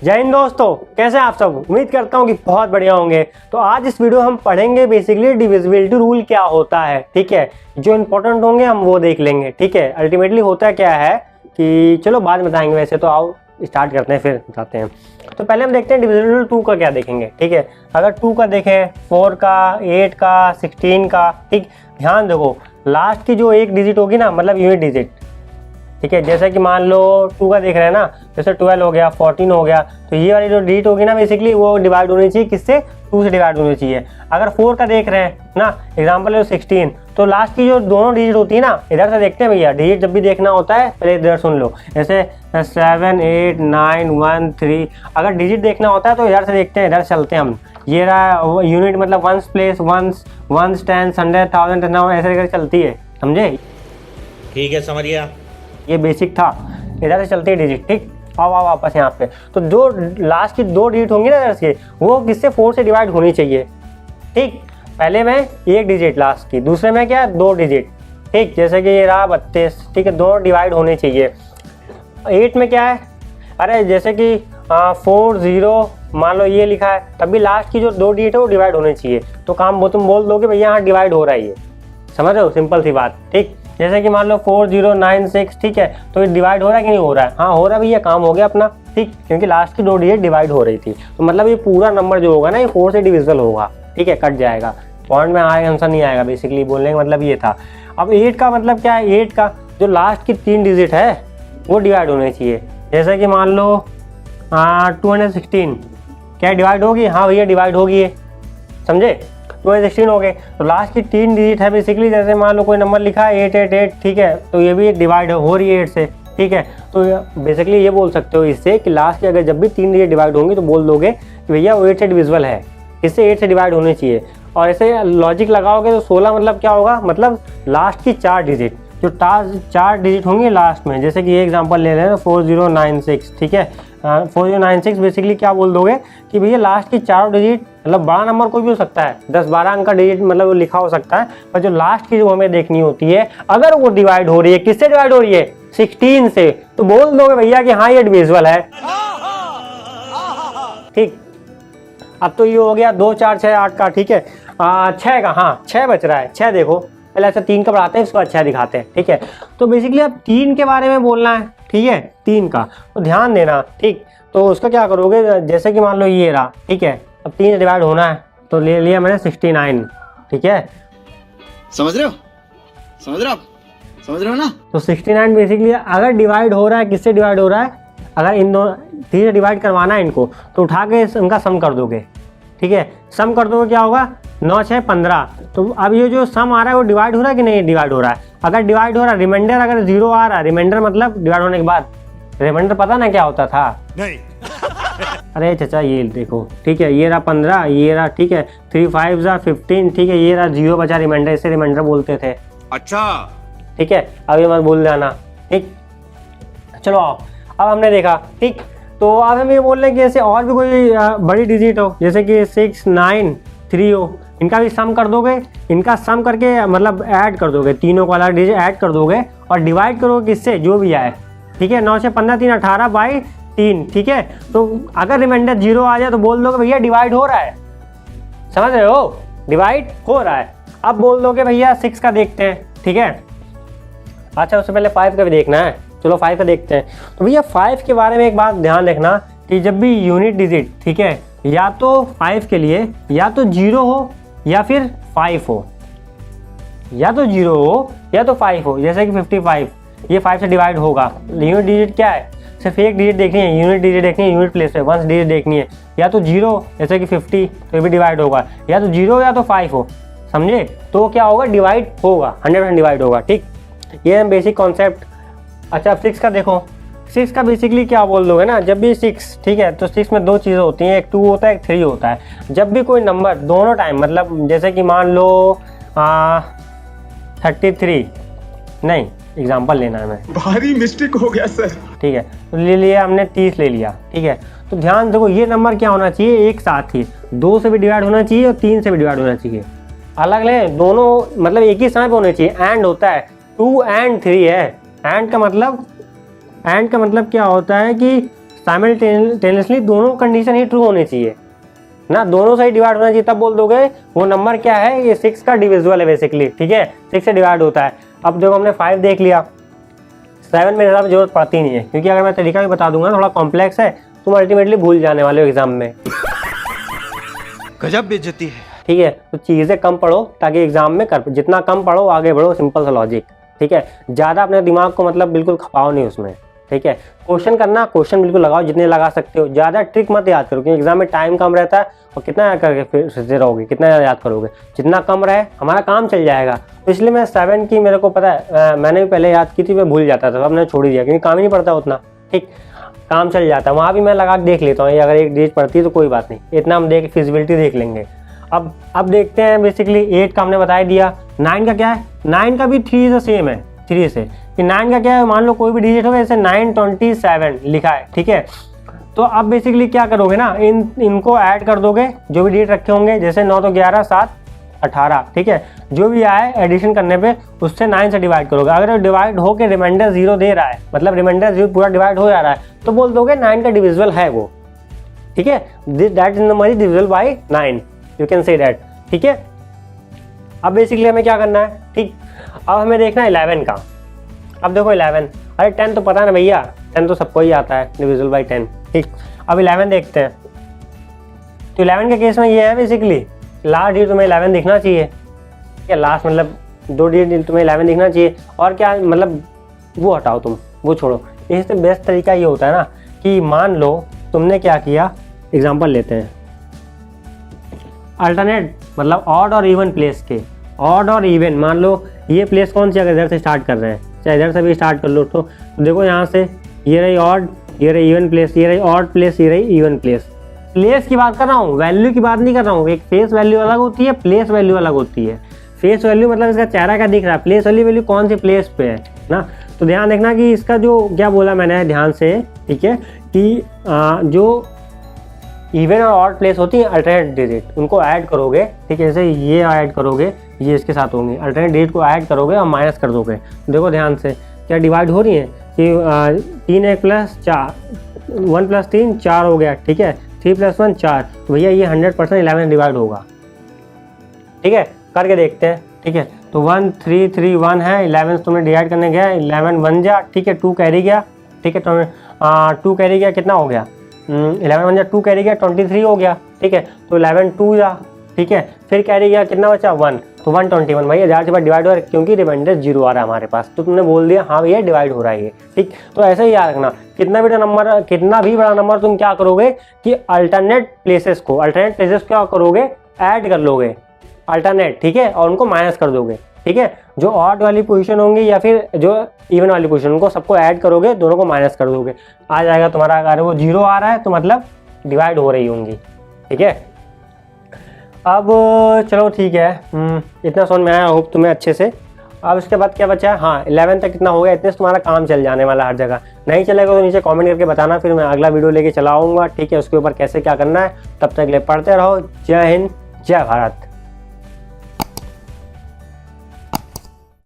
जय हिंद दोस्तों, कैसे हैं आप सब। उम्मीद करता हूं कि बहुत बढ़िया होंगे। तो आज इस वीडियो हम पढ़ेंगे बेसिकली डिविजिबिलिटी रूल क्या होता है। ठीक है, जो इंपॉर्टेंट होंगे हम वो देख लेंगे। ठीक है, अल्टीमेटली होता क्या है कि चलो बाद में बताएंगे, वैसे तो आओ स्टार्ट करते हैं फिर बताते हैं। तो पहले हम देखते हैं डिविजिबिलिटी रूल 2 का क्या देखेंगे। ठीक है, अगर 2 का देखें, 4 का, 8 का, 16 का। ठीक, ध्यान देखो लास्ट की जो एक डिजिट होगी ना, मतलब यूनिट डिजिट। ठीक है, जैसे कि मान लो 2 का देख रहे हैं ना, जैसे 12 हो गया, 14 हो गया, तो ये वाली जो डिजिट होगी ना बेसिकली वो डिवाइड होनी चाहिए किससे, 2 से डिवाइड होनी चाहिए। अगर 4 का देख रहे हैं ना, एग्जांपल है 16, तो लास्ट की जो दोनों डिजिट होती है ना, इधर से देखते हैं भैया। डिजिट जब भी देखना होता है पहले इधर सुन लो, जैसे 7 8 9 1 3। अगर डिजिट देखना होता है तो इधर से देखते हैं, इधर चलते हैं हम। ये रहा यूनिट, मतलब वंस प्लेस, वंस टेंस, 100 1000 10,000 ऐसे करके चलती है, समझे। ठीक है, समझ गया। ये बेसिक था, इधर से चलती है डिजिट। ठीक, आओ वापस यहाँ पे। तो जो लास्ट की 2 डिजिट होंगी ना इधर से, वो किससे, 4 से डिवाइड होनी चाहिए। ठीक, पहले में एक डिजिट लास्ट की, दूसरे में क्या, 2 डिजिट। ठीक, जैसे कि ये रहा 32। ठीक है, 2 डिवाइड होने चाहिए। 8 में क्या है, अरे जैसे कि 4 0 मान लो ये लिखा है, तभी लास्ट की जो 2 डिजिट है वो डिवाइड होने चाहिए। तो काम वो तुम बोल दोगे भैया यहाँ डिवाइड हो रहा है, ये समझ रहे हो, सिंपल सी बात। ठीक, जैसे कि मान लो 4096। ठीक है, तो ये डिवाइड हो रहा है कि नहीं हो रहा है, हाँ हो रहा है भैया, काम हो गया अपना। ठीक, क्योंकि लास्ट की 2 डिजिट डिवाइड हो रही थी, तो मतलब ये पूरा नंबर जो होगा ना ये 4 से डिविजिबल होगा। ठीक है, कट जाएगा, पॉइंट में आएगा, आंसर नहीं आएगा। बेसिकली बोलने का मतलब ये था। अब 8 का मतलब क्या है, 8 का जो लास्ट की 3 डिजिट है वो डिवाइड होने चाहिए। जैसे कि मान लो 216, क्या डिवाइड होगी, हाँ भैया डिवाइड होगी ये, समझे। 216 हो गए, तो लास्ट की 3 डिजिट है बेसिकली। जैसे मान लो कोई नंबर लिखा है 888, ठीक है, तो ये भी डिवाइड हो रही है 8 से। ठीक है, तो बेसिकली ये बोल सकते हो इससे कि लास्ट की अगर जब भी 3 डिजिट डिवाइड होंगी तो बोल दोगे कि भैया वो 8 से डिविजिबल है, इससे 8 से डिवाइड होनी चाहिए। और ऐसे लॉजिक लगाओगे तो 16 मतलब क्या होगा, मतलब लास्ट की 4 डिजिट, जो 4 डिजिट होंगे लास्ट में। जैसे कि ये एग्जांपल ले रहे हैं 4096। ठीक है, 4096 बेसिकली क्या बोल दोगे कि भैया लास्ट की 4 डिजिट, मतलब बड़ा नंबर कोई भी हो सकता है, 10-12 अंक का डिजिट मतलब वो लिखा हो सकता है, पर जो लास्ट की जो हमें देखनी होती है अगर वो डिवाइड हो रही है, किससे डिवाइड हो रही है, 16 से, तो बोल दोगे भैया कि हाँ ये डिविजिबल है। ठीक, अब तो ये हो गया 2 4 6 8 का। ठीक है, 6 का, हाँ 6 बच रहा है। 6 देखो पहले ऐसा 3 का बढ़ाते हैं, इसको अच्छा दिखाते हैं। ठीक है, तो बेसिकली अब 3 के बारे में बोलना है। ठीक है, 3 का तो ध्यान देना। ठीक, तो उसका क्या करोगे, जैसे कि मान लो ये रहा। ठीक है, अब 3 से डिवाइड होना है तो ले लिया मैंने 69। ठीक है, समझ रहे हो, समझ रहे हो आप, समझ रहे हो ना। तो 69 बेसिकली अगर डिवाइड हो रहा है, किससे डिवाइड हो रहा है, अगर इन दोनों 3 से डिवाइड करवाना है इनको, तो उठा के उनका सम कर दोगे। ठीक है, सम कर दोगे, क्या होगा, 9 6 15। तो अब ये जो सम आ रहा है वो डिवाइड हो रहा है कि नहीं डिवाइड हो रहा है। अगर डिवाइड हो रहा है, रिमाइंडर अगर 0 आ रहा है, रिमाइंडर मतलब डिवाइड होने के बाद, रिमाइंडर पता ना क्या होता था, नहीं। अरे चाचा ये देखो। ठीक है, ये रहा 15, ये रहा, ठीक है, 3 5 15। ठीक है, ये रहा 0 बचा रिमाइंडर, इसे रिमाइंडर बोलते थे। अच्छा, ठीक है, अब ये मत भूल जाना। ठीक, चलो आओ, अब हमने देखा। ठीक, तो अब हम ये बोल रहे हैं कि ऐसे और भी कोई बड़ी डिजिट हो, जैसे कि 6 9 3 हो, इनका भी सम कर दोगे। इनका सम करके मतलब ऐड कर दोगे, तीनों को अलग डिजिट ऐड कर दोगे और डिवाइड करोगे किससे, जो भी आए। ठीक है, 9 से 15 3 18/3। ठीक है, तो अगर रिमाइंडर 0 आ जाए तो बोल दोगे भैया डिवाइड हो रहा है, समझ रहे हो, डिवाइड हो रहा है। अब बोल दोगे भैया 6 का देखते हैं। ठीक है, अच्छा उससे पहले 5 का भी देखना है, चलो 5 का देखते हैं। तो भैया 5 के बारे में एक बात ध्यान रखना कि जब भी यूनिट डिजिट, ठीक है, या तो 5 के लिए या तो 0 हो या फिर 5 हो, या तो 0 हो या तो 5 हो। जैसे कि 55, ये 5 से डिवाइड होगा। यूनिट डिजिट क्या है, सिर्फ एक डिजिट देखनी है, यूनिट डिजिट देखनी है, यूनिट प्लेस पे वंस डिजिट देखनी है। या तो 0, जैसे कि 50, तो ये भी डिवाइड होगा, या तो 0 या तो 5 हो, समझे। तो क्या होगा, डिवाइड होगा, 100% डिवाइड होगा। ठीक, ये है बेसिक कॉन्सेप्ट। अच्छा, अब 6 का देखो। 6 का बेसिकली क्या बोल दोगे ना, जब भी 6, ठीक है, तो 6 में 2 चीज़ें होती हैं, एक 2 होता है, एक 3 होता है। जब भी कोई नंबर दोनों टाइम, मतलब जैसे कि मान लो 33, नहीं एग्जाम्पल लेना है, मैं भारी मिस्टेक हो गया सर। ठीक है, तो ले लिया हमने 30 ले लिया। ठीक है, तो ध्यान देखो ये नंबर क्या होना चाहिए, एक साथ ही 2 से भी डिवाइड होना चाहिए और 3 से भी डिवाइड होना चाहिए। अलग ले, दोनों मतलब एक ही समय पे होने चाहिए। एंड होता है 2 and 3 है। एंड का मतलब क्या होता है कि साइमल्टेनियसली दोनों कंडीशन ही ट्रू होनी चाहिए ना, दोनों से ही डिवाइड होना चाहिए, तब बोल दोगे वो नंबर क्या है, ये 6 का डिविजिबल है बेसिकली, ठीक है, 6 से डिवाइड होता है। अब देखो हमने 5 देख लिया, 7 मेरे हिसाब से जरूरत पड़ती नहीं है, क्योंकि अगर मैं तरीका भी बता दूंगा थोड़ा कॉम्प्लेक्स है, तुम अल्टीमेटली भूल जाने वाले हो एग्जाम में। गजब बेइज्जती है। ठीक है, तो चीज़ें कम पढ़ो ताकि एग्जाम में कर, जितना कम पढ़ो आगे बढ़ो, सिंपल सा लॉजिक, ठीक है। ज़्यादा अपने दिमाग को मतलब बिल्कुल खपाओ नहीं उसमें, ठीक है। क्वेश्चन करना, क्वेश्चन बिल्कुल लगाओ जितने लगा सकते हो, ज़्यादा ट्रिक मत याद करो, क्योंकि एग्जाम में टाइम कम रहता है और कितना याद करके फिर रहोगे, कितना याद करोगे, जितना कम रहे हमारा काम चल जाएगा। तो इसलिए मैं 7 की मेरे को पता है, मैंने भी पहले याद की थी, मैं भूल जाता था, अब मैंने छोड़ दिया क्योंकि काम ही नहीं पड़ता उतना, ठीक, काम चल जाता है। वहाँ भी मैं लगा के देख लेता हूँ, अगर एक डिजिट पड़ती है तो कोई बात नहीं, इतना हम देख फिजिबिलिटी देख लेंगे। अब देखते हैं, बेसिकली 8 का हमने बता दिया। 9 का क्या है, 9 का भी 3 से सेम है, 3 से कि 9 का क्या है, मान लो कोई भी डिजिट हो, जैसे 927 लिखा है, ठीक है। तो अब बेसिकली क्या करोगे ना, इनको ऐड कर दोगे, जो भी डिजिट रखे होंगे, जैसे 9 तो 11, 7 18, ठीक है, जो भी आए एडिशन करने पे उससे 9 से डिवाइड करोगे। अगर डिवाइड हो के रिमाइंडर 0 दे रहा है, मतलब रिमाइंडर 0 पूरा डिवाइड हो जा रहा है, तो बोल दोगे 9 का डिविजिबल है वो, ठीक है, that number is divisible by 9, you can say that, ठीक है। अब बेसिकली हमें क्या करना है, ठीक, अब हमें देखना है 11 का। अब देखो 11, अरे 10 तो पता है ना भैया, 10 तो सबको ही आता है, डिविजिबल बाय 10, ठीक। अब 11 देखते हैं, तो 11 के केस में ये है बेसिकली लास्ट डिजिट तुम्हें 11 दिखना चाहिए, क्या लास्ट मतलब 2 डिजिट तुम्हें 11 दिखना चाहिए, और क्या मतलब वो हटाओ तुम, वो छोड़ो। इससे बेस्ट तरीका ये होता है ना कि मान लो तुमने क्या किया, एग्जांपल लेते हैं, अल्टरनेट मतलब ऑड और इवन प्लेस के, ऑड और इवन, मान लो ये प्लेस कौन सी, अगर इधर से स्टार्ट कर रहे हैं, चाहे इधर से भी स्टार्ट कर लो, तो देखो यहाँ से ये रही ऑड, ये रही इवन प्लेस, ये रही ऑड प्लेस, ये रही इवन प्लेस। प्लेस की बात कर रहा हूँ, वैल्यू की बात नहीं कर रहा हूँ। एक फेस वैल्यू अलग होती है, प्लेस वैल्यू अलग होती है। फेस वैल्यू मतलब इसका चेहरा क्या दिख रहा है, प्लेस वैल्यू कौन सी प्लेस पे है ना। तो ध्यान देखना कि इसका जो क्या बोला मैंने ध्यान से, ठीक है, कि जो इवन और ऑड प्लेस होती है अल्टरनेट डिजिट, उनको ऐड करोगे, ठीक है, जैसे ये ऐड करोगे, ये इसके साथ होंगे, अल्टरनेट डिजिट को ऐड करोगे और माइनस कर दोगे। देखो ध्यान से क्या डिवाइड हो रही है कि 3 1 प्लस 4, 1 प्लस 3 4 हो गया, ठीक है, 3 प्लस 1 4, तो भैया ये 100% 11 डिवाइड होगा, ठीक है, करके देखते हैं, ठीक है। तो 1 3 3 1 है, 11 तुमने डिवाइड करने गया, 11 1 जा, ठीक है, 2 कैरी गया, ठीक है, तो 2 कैरी गया, कितना हो गया, 11 1 जा 2 कैरी गया, 23 हो गया, ठीक है, तो 11 2 जा, ठीक है, फिर कैरी गया, कितना बचा 1, तो 121 भैया 1000 के बाद डिवाइड हो रहा है, क्योंकि रिमाइंडर 0 आ रहा है हमारे पास, तो तुमने बोल दिया हाँ भैया डिवाइड हो रहा है ये, ठीक। तो ऐसे ही याद रखना, कितना भी बड़ा नंबर तुम क्या करोगे कि अल्टरनेट प्लेसेस क्या करोगे, ऐड कर लोगे अल्टरनेट, ठीक है, और उनको माइनस कर दोगे, ठीक है। जो ऑड वाली पोजीशन होंगी या फिर जो इवन वाली पोजीशन, उनको सबको ऐड करोगे, दोनों को माइनस कर दोगे, आ जाएगा तुम्हारा। अगर वो 0 आ रहा है तो मतलब डिवाइड हो रही होंगी, ठीक है। अब चलो ठीक है, इतना समझ में आया, होप तुम्हें अच्छे से। अब इसके बाद क्या बचा है, हाँ 11 तक कितना हो गया, इतने से तुम्हारा काम चल जाने वाला हर जगह। नहीं चलेगा तो नीचे कमेंट करके बताना, फिर मैं अगला वीडियो लेके चला आऊँगा, ठीक है, उसके ऊपर कैसे क्या करना है। तब तक ले पढ़ते रहो। जय हिंद, जय भारत।